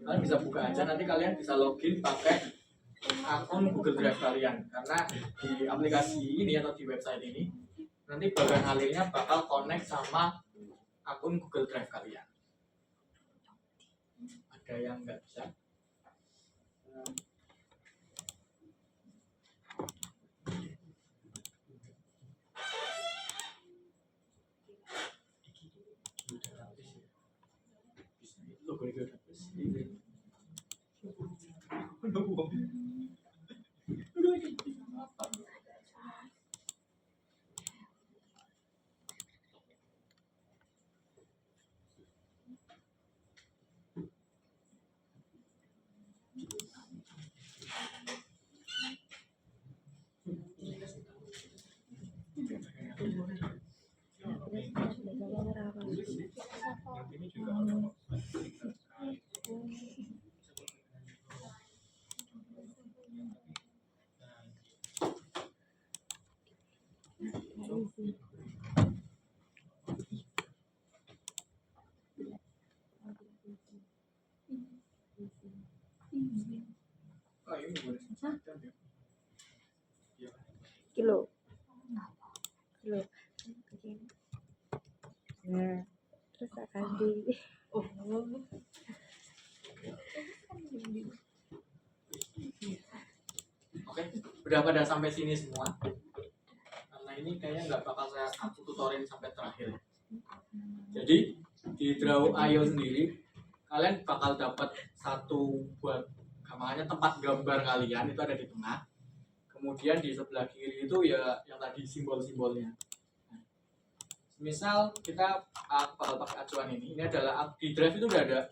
Kalian bisa buka aja, nanti kalian bisa login pakai akun Google Drive kalian, karena di aplikasi ini atau di website ini nanti bagian alirnya bakal connect sama akun Google Drive kalian. Ada yang nggak bisa? Kilo. Nah, terus akan di Oke, udah pada sampai sini semua. Karena ini kayaknya nggak bakal saya tutorin sampai terakhir. Jadi di Draw.io sendiri kalian bakal dapat satu buat gambarnya, tempat gambar kalian itu ada di tengah. Kemudian di sebelah kiri itu ya yang tadi simbol-simbolnya. Misal kita bakal pakai acuan ini adalah di Drive itu udah ada.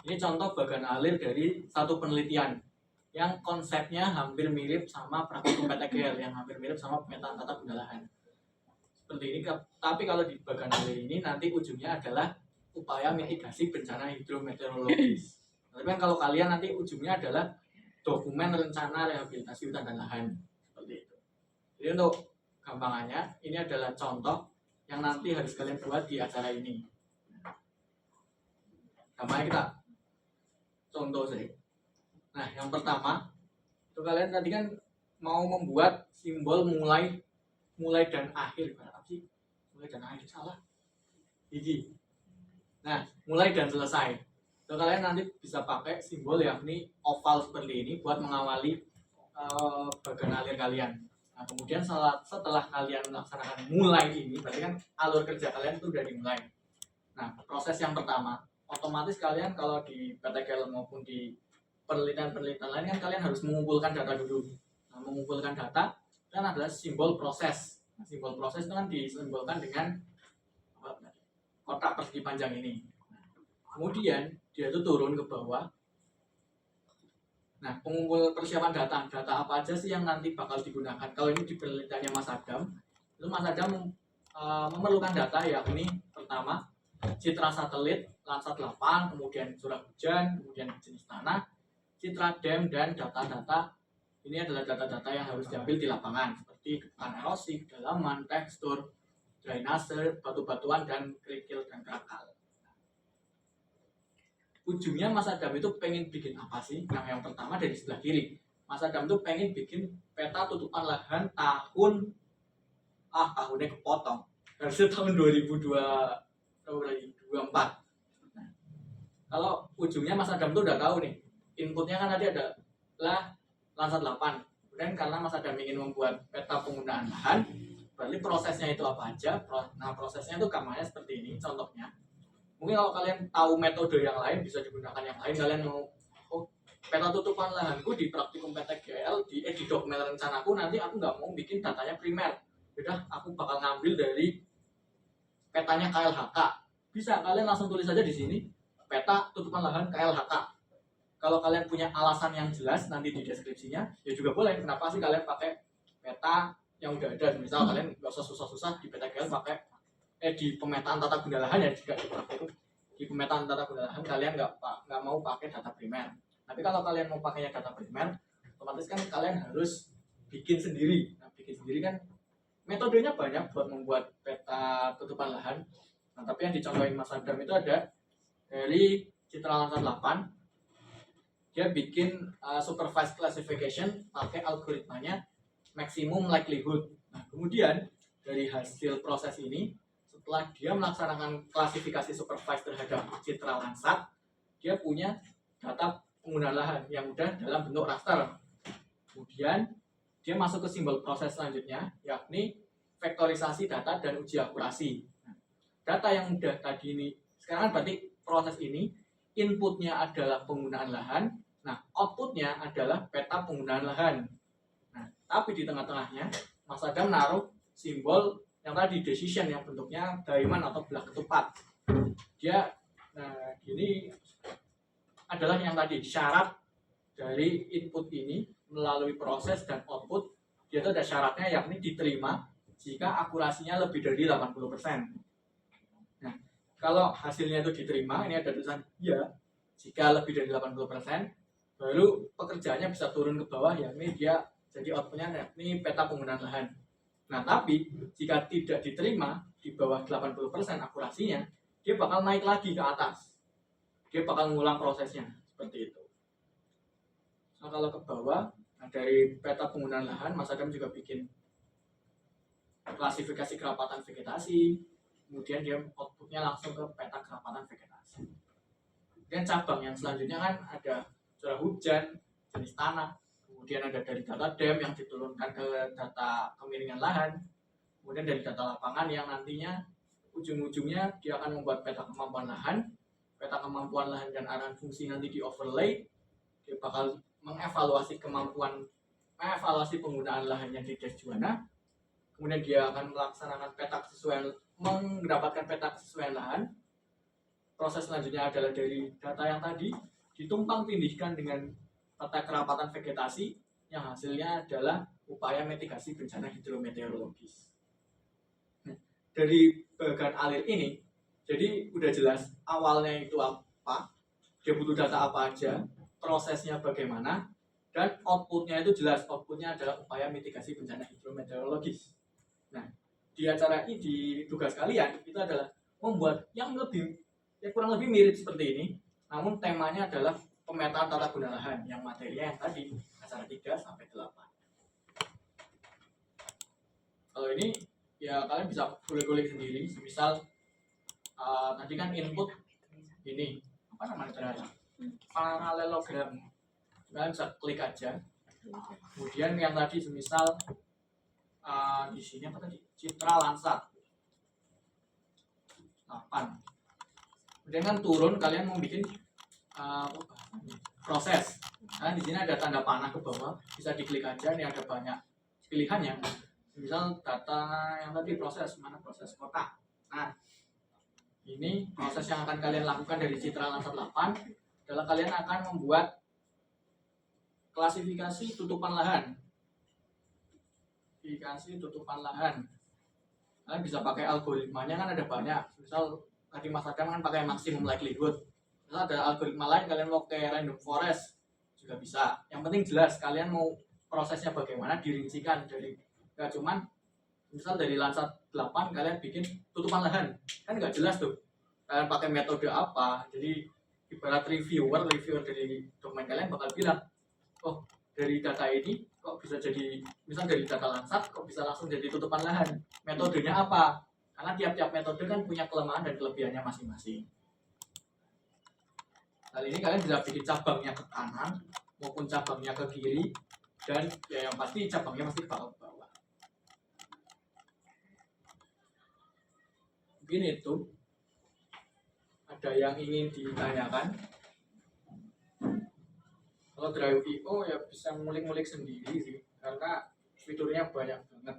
Ini contoh bagian alir dari satu penelitian yang konsepnya hampir mirip sama praktikum PTGL, yang hampir mirip sama pemetaan tata guna lahan. Seperti ini, tapi kalau di bagian alir ini nanti ujungnya adalah upaya mitigasi bencana hidrometeorologis. Tapi kan kalau kalian nanti ujungnya adalah dokumen rencana rehabilitasi hutan dan lahan, seperti itu. Jadi untuk gampangannya ini adalah contoh yang nanti harus kalian buat di acara ini. Gampangnya kita contoh saja. Nah, yang pertama itu kalian tadi kan mau membuat simbol mulai dan akhir. Apa sih? Mulai dan akhir salah. Gigi. Nah, mulai dan selesai. So, kalian nanti bisa pakai simbol yakni oval seperti ini buat mengawali bagian alir kalian. Nah, kemudian setelah kalian melaksanakan mulai ini, berarti kan alur kerja kalian itu udah dimulai. Nah, proses yang pertama, otomatis kalian kalau di PTGL maupun di penelitian lain kan kalian harus mengumpulkan data dulu. Nah, mengumpulkan data kan adalah simbol proses. Nah, simbol proses itu kan disimbolkan dengan kotak persegi panjang ini. Kemudian dia itu turun ke bawah. Nah, pengumpul persiapan data apa aja sih yang nanti bakal digunakan? Kalau ini di penelitiannya Mas Adam, itu Mas Adam memerlukan data yakni pertama citra satelit Landsat 8, kemudian curah hujan, kemudian jenis tanah, citra dam, dan data-data ini adalah data-data yang harus diambil di lapangan seperti keterangan erosi, kedalaman, tekstur, drainase, batu-batuan, dan kerikil dan krakal. Ujungnya Mas Adam itu pengen bikin apa sih? Yang pertama dari sebelah kiri, Mas Adam itu pengen bikin peta tutupan lahan tahunnya kepotong harusnya tahun 2024. Nah, kalau ujungnya Mas Adam tuh udah tahu nih, inputnya kan tadi ada lah Landsat 8. Kemudian karena Mas Adam ingin membuat peta penggunaan lahan, berarti prosesnya itu apa aja? Nah, prosesnya itu gambarnya seperti ini contohnya. Mungkin kalau kalian tahu metode yang lain bisa digunakan yang lain. Kalian mau peta tutupan lahanku di praktikum PTGL di dokumen rencanaku, nanti aku nggak mau bikin datanya primer, udah aku bakal ngambil dari petanya KLHK. Bisa kalian langsung tulis aja di sini peta tutupan lahan KLHK. Kalau kalian punya alasan yang jelas nanti di deskripsinya ya juga boleh. Kenapa sih kalian pakai peta yang udah ada? Misal kalian nggak usah susah-susah di PTGL pakai di pemetaan tata guna lahan ya, juga di pemetaan tata guna lahan kalian nggak mau pakai data primer. Tapi kalau kalian mau pakainya data primer, otomatis kan kalian harus bikin sendiri. Nah, bikin sendiri kan metodenya banyak buat membuat peta tutupan lahan. Nah, tapi yang dicontohin Mas Adam itu ada dari citra Landsat 8, dia bikin supervised classification pakai algoritmanya maximum likelihood. Nah, kemudian dari hasil proses ini, setelah dia melaksanakan klasifikasi supervised terhadap citra Landsat, dia punya data penggunaan lahan yang udah dalam bentuk raster. Kemudian dia masuk ke simbol proses selanjutnya, yakni vektorisasi data dan uji akurasi. Nah, data yang udah tadi ini, sekarang berarti proses ini inputnya adalah penggunaan lahan, nah outputnya adalah peta penggunaan lahan. Nah, tapi di tengah-tengahnya Mas Adam naruh simbol yang tadi decision yang bentuknya diamond atau belah ketupat. Dia, nah ini adalah yang tadi syarat dari input ini melalui proses dan output, dia itu ada syaratnya yakni diterima jika akurasinya lebih dari 80%. Nah, kalau hasilnya itu diterima, ini ada tulisan ya, jika lebih dari 80%, baru pekerjaannya bisa turun ke bawah, yakni dia jadi outputnya yakni peta penggunaan lahan. Nah, tapi jika tidak diterima di bawah 80% akurasinya, dia bakal naik lagi ke atas. Dia bakal ngulang prosesnya, seperti itu. Nah, kalau ke bawah, nah dari peta penggunaan lahan, Mas Adam juga bikin klasifikasi kerapatan vegetasi, kemudian dia outputnya langsung ke peta kerapatan vegetasi. Kemudian cabang yang selanjutnya kan ada curah hujan, jenis tanah, kemudian ada dari data DEM yang diturunkan ke data kemiringan lahan, kemudian dari data lapangan yang nantinya ujung-ujungnya dia akan membuat peta kemampuan lahan dan arahan fungsi nanti di overlay, dia bakal mengevaluasi penggunaan lahannya di Desjuana, kemudian dia akan melaksanakan mendapatkan peta kesesuaian lahan. Proses selanjutnya adalah dari data yang tadi ditumpang tindihkan dengan peta kerapatan vegetasi yang hasilnya adalah upaya mitigasi bencana hidrometeorologis. Nah, dari bagian alir ini, jadi udah jelas awalnya itu apa, dia butuh data apa aja, prosesnya bagaimana, dan outputnya itu jelas, outputnya adalah upaya mitigasi bencana hidrometeorologis. Nah, di acara ini, di tugas kalian itu adalah membuat yang kurang lebih mirip seperti ini, namun temanya adalah pemetaan tata guna lahan yang materinya yang tadi acara 3-8. Kalau ini ya kalian bisa kulik-kulik sendiri, misal tadi kan input ini apa namanya ternyata paralelogram, kalian bisa klik aja. Kemudian yang tadi semisal di sini apa tadi citra Landsat 8. Kemudian kan turun kalian mau bikin proses. Nah, di sini ada tanda panah ke bawah, bisa diklik aja. Ini ada banyak pilihannya. Misal data yang tadi proses, mana proses kota. Nah, ini proses yang akan kalian lakukan dari citra Landsat 8 adalah kalian akan membuat klasifikasi tutupan lahan. Kalian bisa pakai algoritmanya, kan ada banyak. Misal tadi Mas Adam kan pakai maximum likelihood. Misal ada algoritma lain kalian mau kayak random forest juga bisa. Yang penting jelas kalian mau prosesnya bagaimana, dirincikan dari nggak cuman misal dari Landsat 8 kalian bikin tutupan lahan, kan nggak jelas tuh kalian pakai metode apa. Jadi ibarat reviewer dari domain kalian bakal bilang, oh dari data ini kok bisa jadi, misal dari data Landsat kok bisa langsung jadi tutupan lahan, metodenya apa? Karena tiap-tiap metode kan punya kelemahan dan kelebihannya masing-masing. Kali ini kalian bisa bikin cabangnya ke kanan maupun cabangnya ke kiri, dan ya yang pasti cabangnya pasti ke bawah. Mungkin itu ada yang ingin ditanyakan. Kalau Drive IO ya bisa ngulik-ngulik sendiri sih, karena fiturnya banyak banget.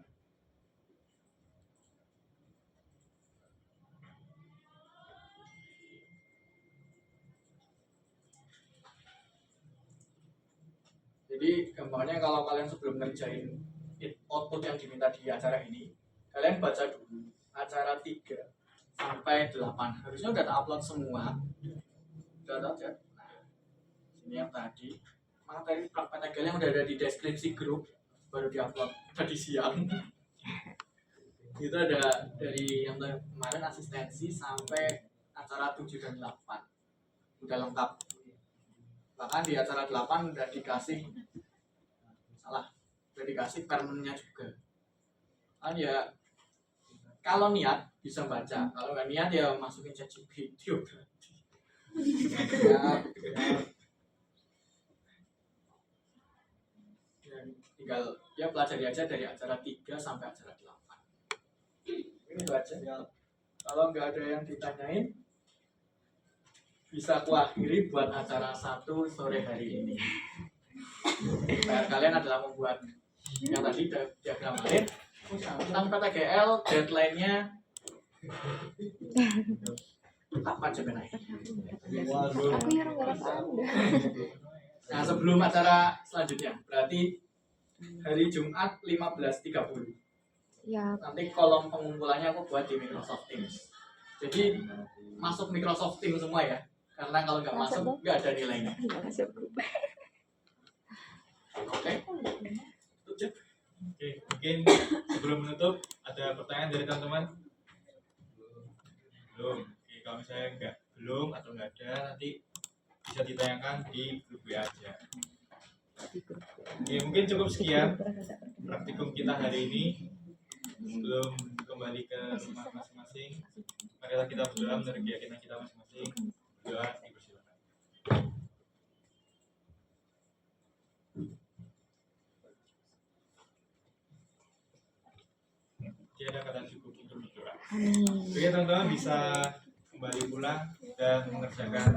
Jadi gampangnya kalau kalian sebelum ngerjain output yang diminta di acara ini, kalian baca dulu acara 3-8. Harusnya udah upload semua. Udah aja. Nah, ini yang tadi. Materi praktek kalian udah ada di deskripsi grup, baru diupload tadi siang. Itu ada dari yang kemarin asistensi sampai acara 7 dan 8. Udah lengkap. Bahkan di acara 8 udah dikasih udah dikasih permennya juga. Kan ya kalau niat bisa baca, kalau nggak niat ya masukin ChatGPT udah. Ya, tinggal ya pelajari aja dari acara 3 sampai acara 8. Ini itu aja ya. Kalau nggak ada yang ditanyain, bisa aku akhiri buat acara 1 sore hari ini. PR kalian adalah membuat yang tadi diagram lain tentang PTGL. Deadline-nya kapan sebenarnya? Aku yang ngarep Anda. Nah, sebelum acara selanjutnya, berarti hari Jumat 15.30. Ya, Nanti kolom pengumpulannya aku buat di Microsoft Teams. Jadi masuk Microsoft Teams semua ya, karena kalau nggak masuk nggak ada nilainya. masuk grup. Oke. Tujuh. Oke, mungkin sebelum menutup ada pertanyaan dari teman-teman? Belum. Oke, kalau misalnya belum atau nggak ada, nanti bisa ditanyakan di grup WA aja. Oke, mungkin cukup sekian praktikum kita hari ini. Sebelum kembali ke rumah masing-masing, marilah kita berdoa menurut keyakinan kita masing-masing. Doa dipersilakan. Tidak ada kata cukup untuk berdoa. Oke, teman-teman bisa kembali pulang dan mengerjakan